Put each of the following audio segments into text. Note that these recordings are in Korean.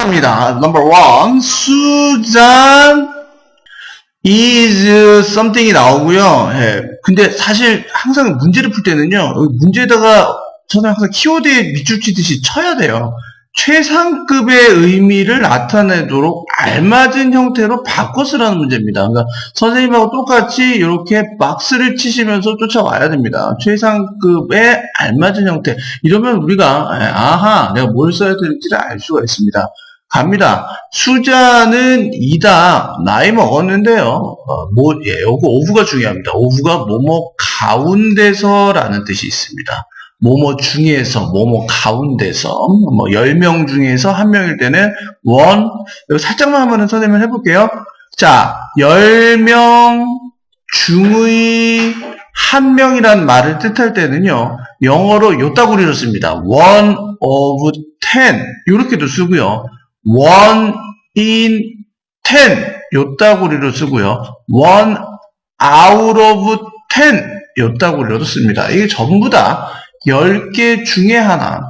합니다. Number one, Susan is something이 나오고요. 예, 근데 사실 항상 문제를 풀 때는요, 문제에다가 저는 항상 키워드에 밑줄 치듯이 쳐야 돼요. 최상급의 의미를 나타내도록 알맞은 형태로 바꿔 쓰라는 문제입니다. 그러니까 선생님하고 똑같이 이렇게 박스를 치시면서 쫓아와야 됩니다. 최상급의 알맞은 형태. 이러면 우리가 아하, 내가 뭘 써야 될지를 알 수가 있습니다. 갑니다. 수자는 이다. 나이 먹었는데요. 여기 오브가 중요합니다. 오브가 뭐뭐 가운데서라는 뜻이 있습니다. 뭐뭐 중에서, 뭐뭐 가운데서, 10명 중에서 한 명일 때는 one, 살짝만 한번 선생님을 해볼게요. 자, 10명 중의 한 명이라는 말을 뜻할 때는요, 영어로 요따구리로 씁니다. one of 10, 이렇게도 쓰고요. one in 10, 요따구리로 쓰고요. one out of 10, 요따구리로도 씁니다. 이게 전부 다 10개 중에 하나,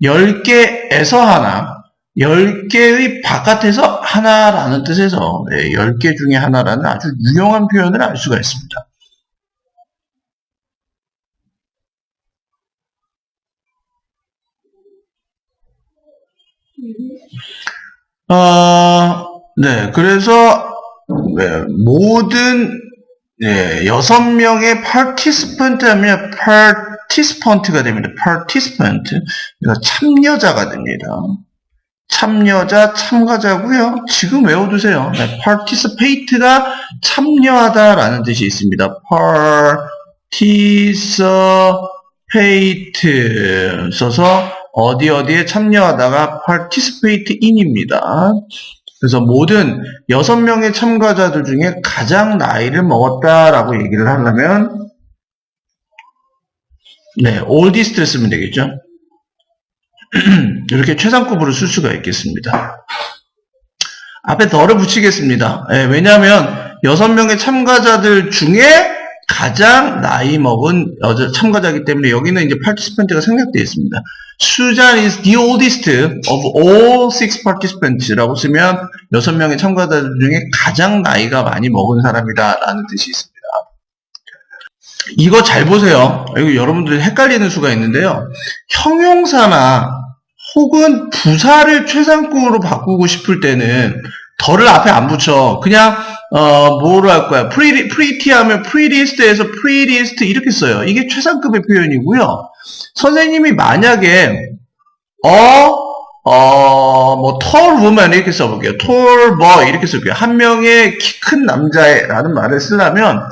10개에서 하나, 10개의 바깥에서 하나라는 뜻에서 10개 중에 하나라는 아주 유용한 표현을 알 수가 있습니다. 그래서 모든 6명의 participant 하면 participant가 됩니다. participant. 그러니까 참여자가 됩니다. 참여자, 참가자고요. 지금 외워두세요. participate가 참여하다라는 뜻이 있습니다. participate 써서 어디에 참여하다가 participate in입니다. 그래서 모든 6명의 참가자들 중에 가장 나이를 먹었다라고 얘기를 하려면 oldest를 쓰면 되겠죠. 이렇게 최상급으로 쓸 수가 있겠습니다. 앞에 더를 붙이겠습니다. 왜냐하면 6명의 참가자들 중에 가장 나이 먹은 참가자이기 때문에 여기는 이제 participant가 생략되어 있습니다. Susan is the oldest of all 6 participants라고 쓰면 6명의 참가자들 중에 가장 나이가 많이 먹은 사람이다 라는 뜻이 있습니다. 이거 잘 보세요. 이거 여러분들이 헷갈리는 수가 있는데요. 형용사나 혹은 부사를 최상급으로 바꾸고 싶을 때는 더를 앞에 안 붙여. 그냥 뭐로 할 거야? pretty 하면 prettiest에서 prettiest 이렇게 써요. 이게 최상급의 표현이고요. 선생님이 만약에 tall woman 이렇게 써볼게요. tall boy 이렇게 써볼게요. 한 명의 키 큰 남자라는 말을 쓰려면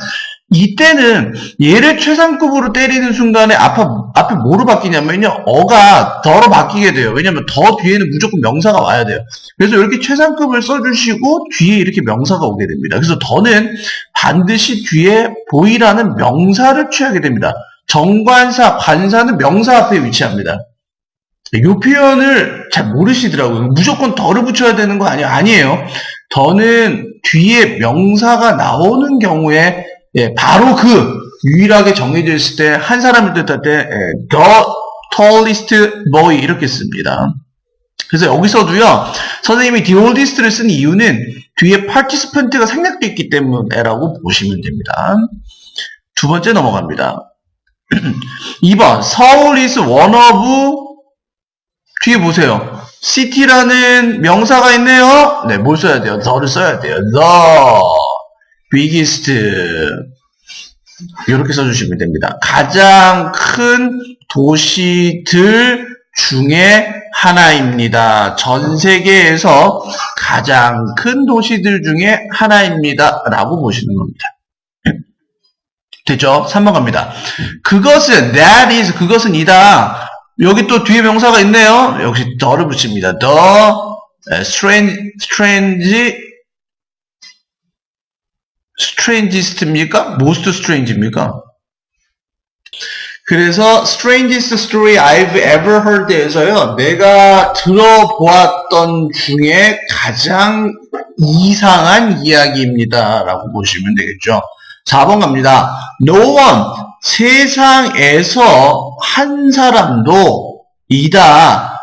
이때는 얘를 최상급으로 때리는 순간에 앞에 뭐로 바뀌냐면요. 어가 더로 바뀌게 돼요. 왜냐면 더 뒤에는 무조건 명사가 와야 돼요. 그래서 이렇게 최상급을 써주시고 뒤에 이렇게 명사가 오게 됩니다. 그래서 더는 반드시 뒤에 boy라는 명사를 취하게 됩니다. 정관사, 관사는 명사 앞에 위치합니다. 이 표현을 잘 모르시더라고요. 무조건 더를 붙여야 되는 거 아니에요. 더는 뒤에 명사가 나오는 경우에 바로 유일하게 정해져 있을 때 한 사람을 뜻할 때 the tallest boy 이렇게 씁니다. 그래서 여기서도요. 선생님이 the oldest를 쓴 이유는 뒤에 participant가 생략되어 있기 때문에라고 보시면 됩니다. 두 번째 넘어갑니다. 2번 서울 is one of 뒤에 보세요. city라는 명사가 있네요. 뭘 써야 돼요? the를 써야 돼요. the biggest 이렇게 써주시면 됩니다. 가장 큰 도시들 중에 하나입니다. 전 세계에서 가장 큰 도시들 중에 하나입니다. 라고 보시는 겁니다. 됐죠? 3번 갑니다. 그것은 that is 그것은 이다. 여기 또 뒤에 명사가 있네요. 역시 the를 붙입니다. the strangest입니까? most strange입니까? 그래서 strangest story I've ever heard에서요. 내가 들어보았던 중에 가장 이상한 이야기입니다. 라고 보시면 되겠죠. 4번 갑니다. No one, 세상에서 한 사람도 이다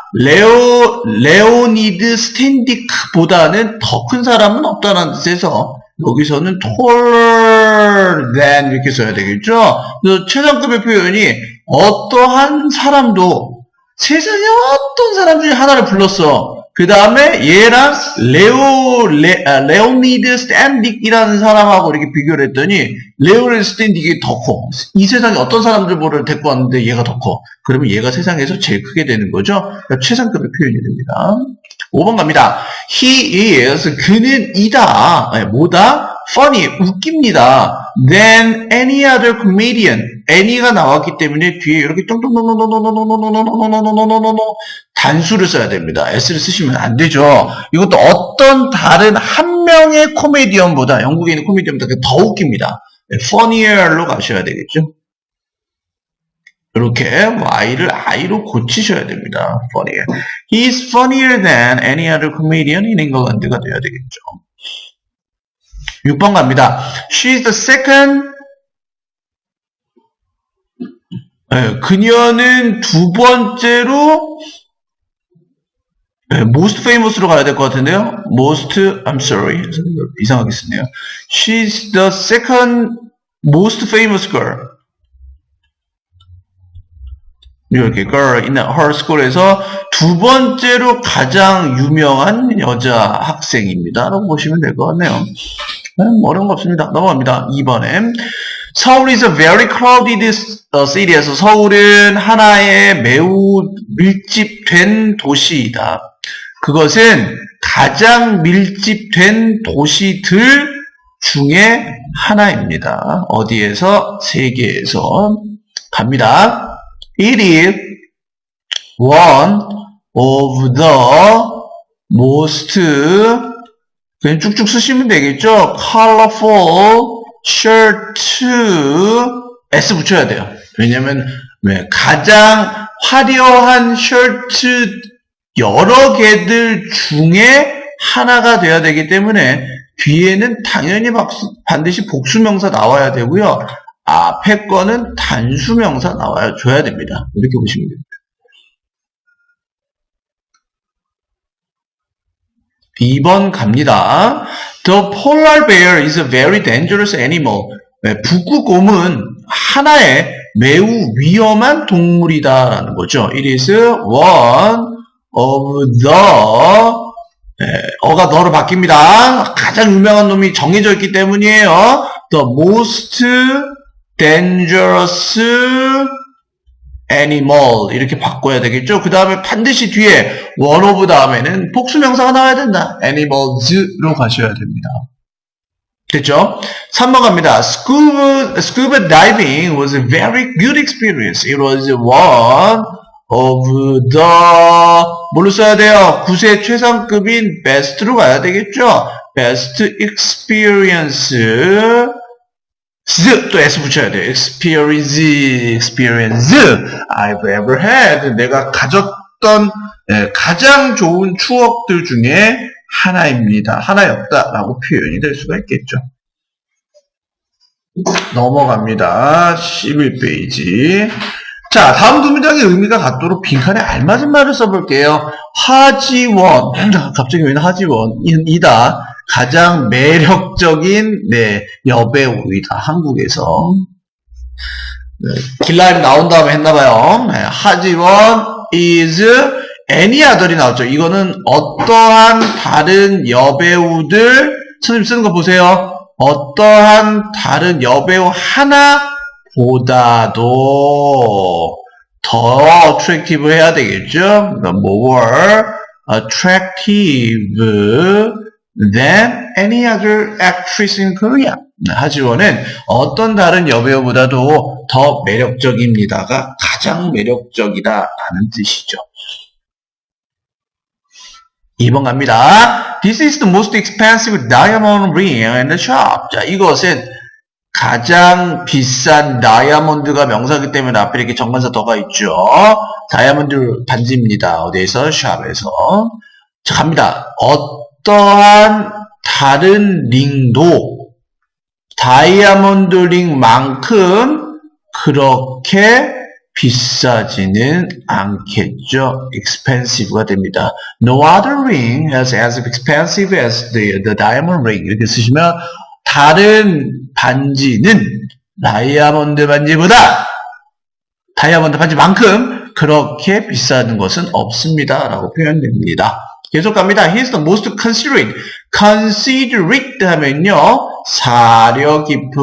레오니드 스탠딕보다는 더 큰 사람은 없다는 뜻에서 여기서는 taller than 이렇게 써야 되겠죠. 그래서 최상급의 표현이 어떠한 사람도 세상에 어떤 사람 중에 하나를 불렀어. 그 다음에 얘랑 레오니드 스탠딕이라는 사람하고 이렇게 비교를 했더니 레오니드 스탠딕이 더 커. 이 세상에 어떤 사람들을 데리고 왔는데 얘가 더 커. 그러면 얘가 세상에서 제일 크게 되는 거죠. 그러니까 최상급의 표현이 됩니다. 5번 갑니다. He is, 그는 이다. 뭐다? funny, 웃깁니다. than any other comedian. any가 나왔기 때문에 뒤에 이렇게 단수를 써야 됩니다. s를 쓰시면 안 되죠. 이것도 어떤 다른 한 명의 코미디언보다, 영국에 있는 코미디언보다 더 웃깁니다. fannier로 가셔야 되겠죠. 이렇게 y를 i로 고치셔야 됩니다. funnier. He is funnier than any other comedian in England가 돼야 되겠죠. 6번 갑니다. She is the second. 그녀는 두 번째로 most famous로 가야 될 것 같은데요. I'm sorry. 이상하게 쓰네요. She's the second most famous girl. 이렇게 girl in her school에서 두 번째로 가장 유명한 여자 학생입니다. 라고 보시면 될 것 같네요. 어려운 거 없습니다. 넘어갑니다. 2번에 서울 is a very crowded city에서 서울은 하나의 매우 밀집된 도시이다. 그것은 가장 밀집된 도시들 중에 하나입니다. 어디에서? 세계에서. 갑니다. It is one of the most, 그냥 쭉쭉 쓰시면 되겠죠? colorful shirt, S 붙여야 돼요. 왜냐면, 가장 화려한 셔츠 여러 개들 중에 하나가 돼야 되기 때문에 뒤에는 당연히 반드시 복수명사 나와야 되고요. 앞에 거는 단수명사 줘야 됩니다. 이렇게 보시면 됩니다. 2번 갑니다. The polar bear is a very dangerous animal. 북극곰은 하나의 매우 위험한 동물이다라는 거죠. It is one of the, 어가 너로 바뀝니다. 가장 유명한 놈이 정해져 있기 때문이에요. The most dangerous animal 이렇게 바꿔야 되겠죠. 그 다음에 반드시 뒤에 one of 다음에는 복수명사가 나와야 된다. animals로 가셔야 됩니다. 됐죠? 3번 갑니다. Scuba diving was a very good experience. It was one of the, 뭘로 써야 돼요? 9세 최상급인 best로 가야 되겠죠? best experience, 또 S 붙여야 돼요. experience I've ever had. 내가 가졌던 가장 좋은 추억들 중에 하나입니다. 하나였다 라고 표현이 될 수가 있겠죠. 넘어갑니다. 11페이지. 자, 다음 두 문장의 의미가 같도록 빈칸에 알맞은 말을 써볼게요. 하지원. 갑자기 왜 하지원이다. 가장 매력적인 여배우이다. 한국에서. 길라임 나온 다음에 했나봐요. 하지원 is any other이 나왔죠. 이거는 어떠한 다른 여배우들, 선생님 쓰는 거 보세요. 어떠한 다른 여배우 하나보다도 더 attractive 해야 되겠죠. more attractive than any other actress in Korea. 하지원은 어떤 다른 여배우보다도 더 매력적입니다가 가장 매력적이다라는 뜻이죠. 2번 갑니다. This is the most expensive diamond ring in the shop. 자, 이것은 가장 비싼 다이아몬드가 명사기 때문에 앞에 이렇게 정관사 더가 있죠. 다이아몬드 반지입니다. 어디에서? 샵에서. 자, 갑니다. 어떠한 다른 링도 다이아몬드 링만큼 그렇게 비싸지는 않겠죠. expensive가 됩니다. No other ring is as expensive as the diamond ring. 이렇게 쓰시면 다른 반지는 다이아몬드 반지만큼 그렇게 비싼 것은 없습니다. 라고 표현됩니다. 계속 갑니다. He is the most considerate. considerate 하면요. 사려 깊은,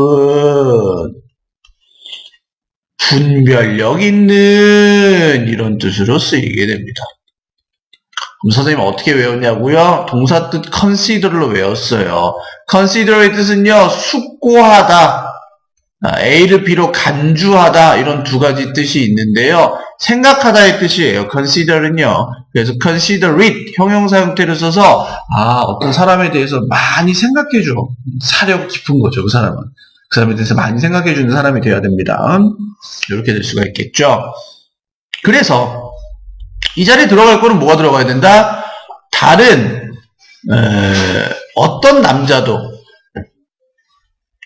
분별력 있는 이런 뜻으로 쓰이게 됩니다. 그럼 선생님 어떻게 외웠냐고요? 동사 뜻 consider로 외웠어요. consider의 뜻은요. 숙고하다, A를 B로 간주하다 이런 두 가지 뜻이 있는데요. 생각하다의 뜻이에요. consider은요. 그래서 considerate 형용사 형태를 써서 어떤 사람에 대해서 많이 생각해줘. 사려 깊은 거죠. 그 사람에 대해서 많이 생각해주는 사람이 되어야 됩니다. 이렇게 될 수가 있겠죠. 그래서 이 자리에 들어갈 거는 뭐가 들어가야 된다? 다른 어떤 남자도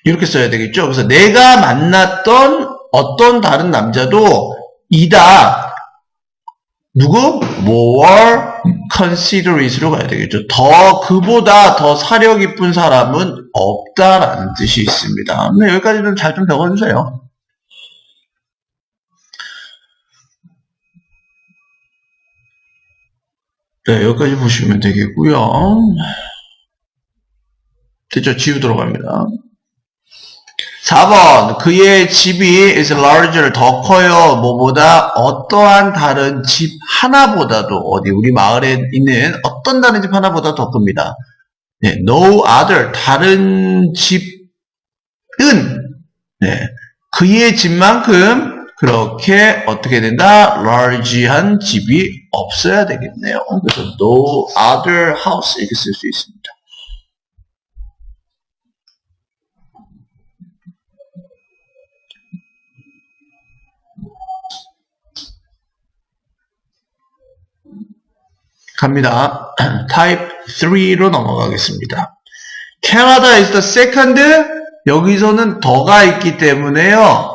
이렇게 써야 되겠죠. 그래서 내가 만났던 어떤 다른 남자도 이다. 누구? more considerate로 가야 되겠죠. 그보다 더 사려 깊은 사람은 없다라는 뜻이 있습니다. 네, 여기까지는 잘 좀 적어주세요. 네, 여기까지 보시면 되겠고요. 됐죠? 지우도록 합니다. 4번 그의 집이 is larger 더 커요. 뭐보다 어떠한 다른 집 하나보다도 우리 마을에 있는 어떤 다른 집 하나보다 더 큽니다. 네, no other 다른 집은 그의 집만큼 그렇게 어떻게 된다? large한 집이 없어야 되겠네요. 그래서 no other house 이렇게 쓸 수 있습니다. 갑니다. Type 3로 넘어가겠습니다. Canada is the second. 여기서는 더가 있기 때문에요.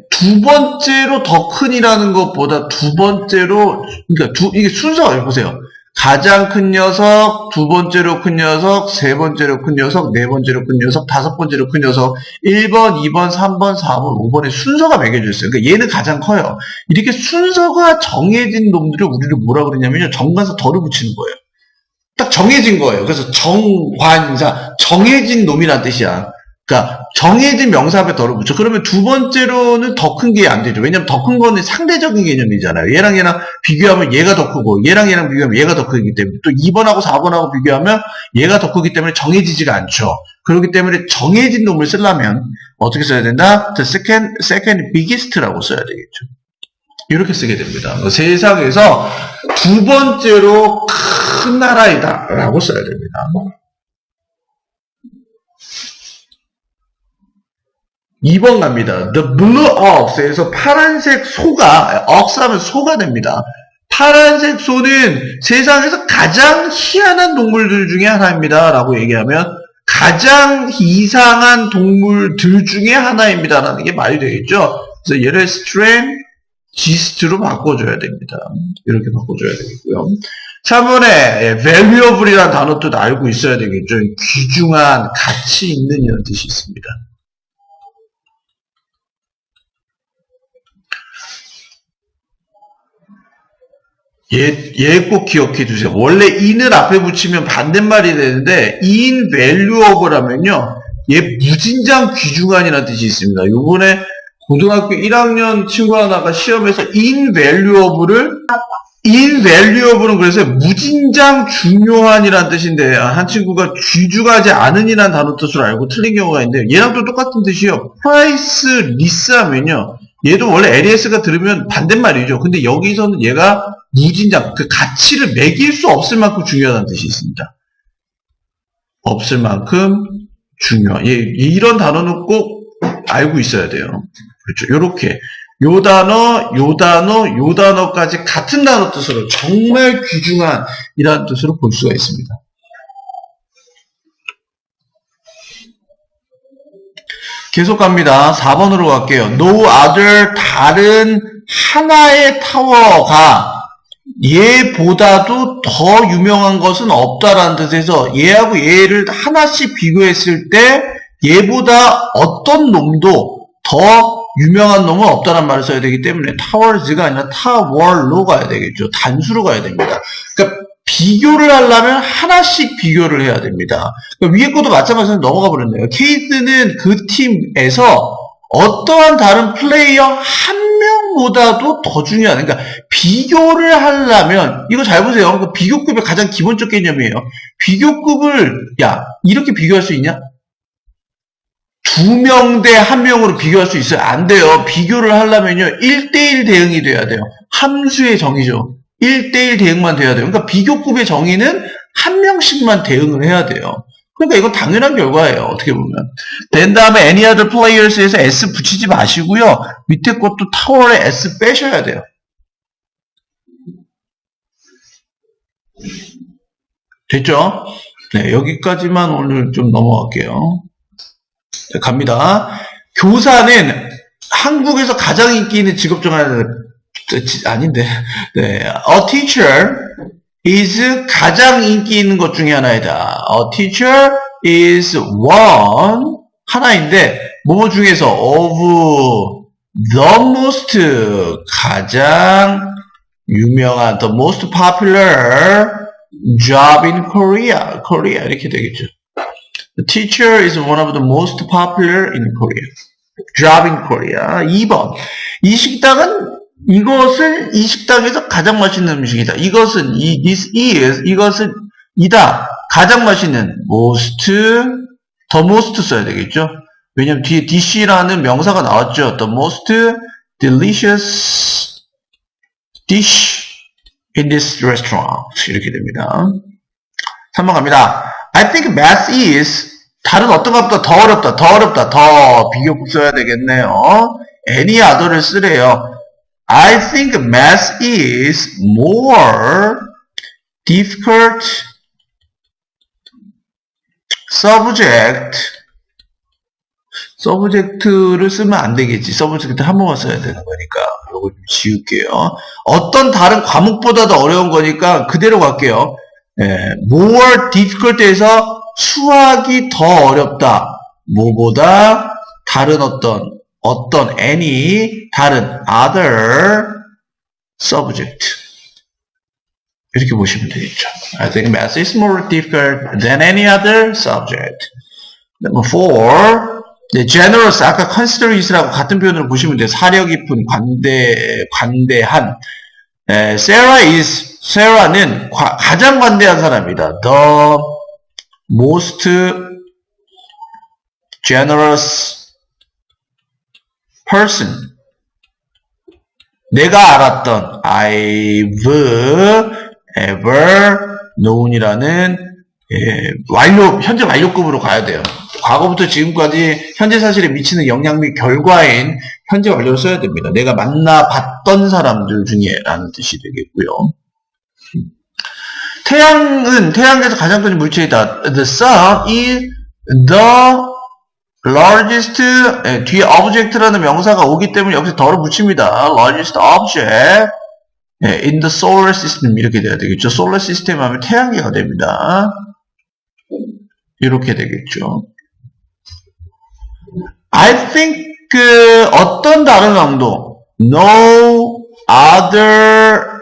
두 번째로 더 큰이라는 것보다 두 번째로, 그러니까 이게 순서가 보세요. 가장 큰 녀석, 두 번째로 큰 녀석, 세 번째로 큰 녀석, 네 번째로 큰 녀석, 다섯 번째로 큰 녀석, 1번, 2번, 3번, 4번, 5번에 순서가 매겨져 있어요. 그러니까 얘는 가장 커요. 이렇게 순서가 정해진 놈들을 우리를 뭐라 그러냐면요. 정관사 덜을 붙이는 거예요. 딱 정해진 거예요. 그래서 정관사, 정해진 놈이란 뜻이야. 그러니까 정해진 명사 앞에 덜을 붙여. 그러면 두 번째로는 더 큰 게 안 되죠. 왜냐면 더 큰 거는 상대적인 개념이잖아요. 얘랑 비교하면 얘가 더 크고 얘랑 비교하면 얘가 더 크기 때문에 또 2번하고 4번하고 비교하면 얘가 더 크기 때문에 정해지지가 않죠. 그렇기 때문에 정해진 놈을 쓰려면 어떻게 써야 된다? The second biggest라고 써야 되겠죠. 이렇게 쓰게 됩니다. 세상에서 두 번째로 큰 나라이다 라고 써야 됩니다. 2번 갑니다. The blue ox에서 파란색 소가, ox하면 소가 됩니다. 파란색 소는 세상에서 가장 희한한 동물들 중에 하나입니다. 라고 얘기하면 가장 이상한 동물들 중에 하나입니다. 라는 게 말이 되겠죠. 그래서 얘를 strangest로 바꿔줘야 됩니다. 이렇게 바꿔줘야 되겠고요. 3번에 valuable이라는 단어도 알고 있어야 되겠죠. 귀중한, 가치 있는 이런 뜻이 있습니다. 얘 꼭 기억해 주세요. 원래 in을 앞에 붙이면 반대말이 되는데 invaluable 하면요. 얘 무진장 귀중한이라는 뜻이 있습니다. 요번에 고등학교 1학년 친구 하나가 시험에서 invaluable은 그래서 무진장 중요한이라는 뜻인데 한 친구가 귀중하지 않은이라는 단어 뜻으로 알고 틀린 경우가 있는데 얘랑 또 똑같은 뜻이요. priceless 하면요. 얘도 원래 LES가 들으면 반대말이죠. 근데 여기서는 얘가 무진장, 그 가치를 매길 수 없을 만큼 중요하다는 뜻이 있습니다. 없을 만큼 중요한. 이런 단어는 꼭 알고 있어야 돼요. 그렇죠. 요렇게. 요 단어까지 같은 단어 뜻으로 정말 귀중한 이라는 뜻으로 볼 수가 있습니다. 계속 갑니다. 4번으로 갈게요. No other 다른 하나의 타워가 얘보다도 더 유명한 것은 없다라는 뜻에서 얘하고 얘를 하나씩 비교했을 때 얘보다 어떤 놈도 더 유명한 놈은 없다는 말을 써야 되기 때문에 타워즈가 아니라 타월로 가야 되겠죠. 단수로 가야 됩니다. 그러니까 비교를 하려면 하나씩 비교를 해야 됩니다. 그러니까 위에 것도 마찬가지로 넘어가 버렸네요. 케이스는 그 팀에서 어떠한 다른 플레이어 한 명보다도 더 중요한, 그러니까 비교를 하려면, 이거 잘 보세요. 그 비교급의 가장 기본적 개념이에요. 비교급을, 야, 이렇게 비교할 수 있냐? 2명 대 1명으로 비교할 수 있어요? 안 돼요. 비교를 하려면요, 1대1 대응이 돼야 돼요. 함수의 정의죠. 1대1 대응만 돼야 돼요. 그러니까 비교급의 정의는 1명씩만 대응을 해야 돼요. 그러니까 이건 당연한 결과예요. 어떻게 보면. 된 다음에 any other players에서 S 붙이지 마시고요. 밑에 것도 타월에 S 빼셔야 돼요. 됐죠? 네, 여기까지만 오늘 좀 넘어갈게요. 네, 갑니다. 교사는 한국에서 가장 인기 있는 직업 중 하나, 아닌데. 네, a teacher is 가장 인기 있는 것 중에 하나이다. A teacher is one 하나인데 뭐뭐 중에서 of the most 가장 유명한 the most popular job in Korea. Korea 이렇게 되겠죠. The teacher is one of the most popular in Korea. Job in Korea. 2번. 이 식당은 이것은 이 식당에서 가장 맛있는 음식이다. 이것은 this is 이것은 이다. 가장 맛있는 most the most 써야 되겠죠. 왜냐면 뒤에 dish라는 명사가 나왔죠. The most delicious dish in this restaurant 이렇게 됩니다. 3번 갑니다. I think math is 다른 어떤 것보다 더 어렵다. 더 비교급 써야 되겠네요. any other를 쓰래요. I think math is more difficult subject를 쓰면 안 되겠지. subject 한 번만 써야 되는 거니까. 이거 좀 지울게요. 어떤 다른 과목보다도 어려운 거니까 그대로 갈게요. more difficult에서 수학이 더 어렵다. 뭐보다 다른 어떤 any 다른 other subject 이렇게 보시면 되겠죠. I think math is more difficult than any other subject. Number 4. generous 아까 considerat라고 같은 표현으로 보시면 돼요. 사려 깊은 관대한. Sarah는 가장 관대한 사람이다. The most generous person. 내가 알았던 I've ever known이라는 현재 완료급으로 가야 돼요. 과거부터 지금까지 현재 사실에 미치는 영향 및 결과인 현재 완료를 써야 됩니다. 내가 만나봤던 사람들 중에 라는 뜻이 되겠고요. 태양에서 가장 큰 물체이다. The sun is the largest 뒤에 object라는 명사가 오기 때문에 여기서 더를 붙입니다. largest object in the solar system 이렇게 돼야 되겠죠. solar system 하면 태양계가 됩니다. 이렇게 되겠죠. I think 어떤 다른 왕도 no other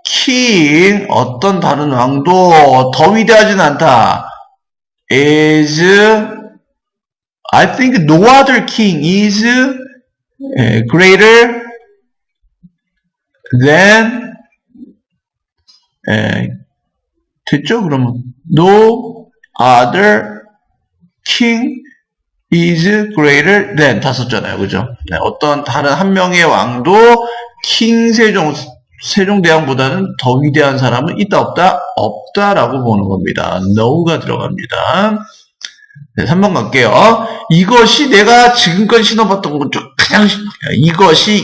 king 어떤 다른 왕도 더 위대하진 않다. is I think no other king is greater than 됐죠? 그러면 no other king is greater than 다 썼잖아요. 그죠? 네, 어떤 다른 한 명의 왕도 킹 세종대왕보다는 더 위대한 사람은 있다 없다? 없다라고 보는 겁니다. no가 들어갑니다. 네, 3번 갈게요. 이것이 내가 지금까지 신어봤던 것 중 가장 이것이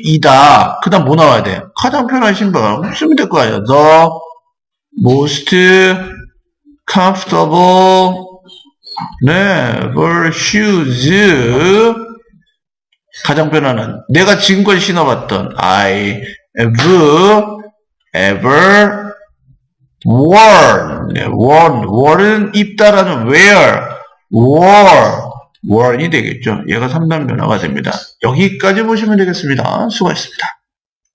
이다. 그 다음 뭐 나와야 돼? 가장 편한 신발 쓰면 될 거 아니야. The most comfortable never shoes. 가장 변화는 내가 지금까지 신어봤던 I have ever worn. 네, worn은 입다라는 wear, worn이 되겠죠. 얘가 3단 변화가 됩니다. 여기까지 보시면 되겠습니다. 수고하셨습니다.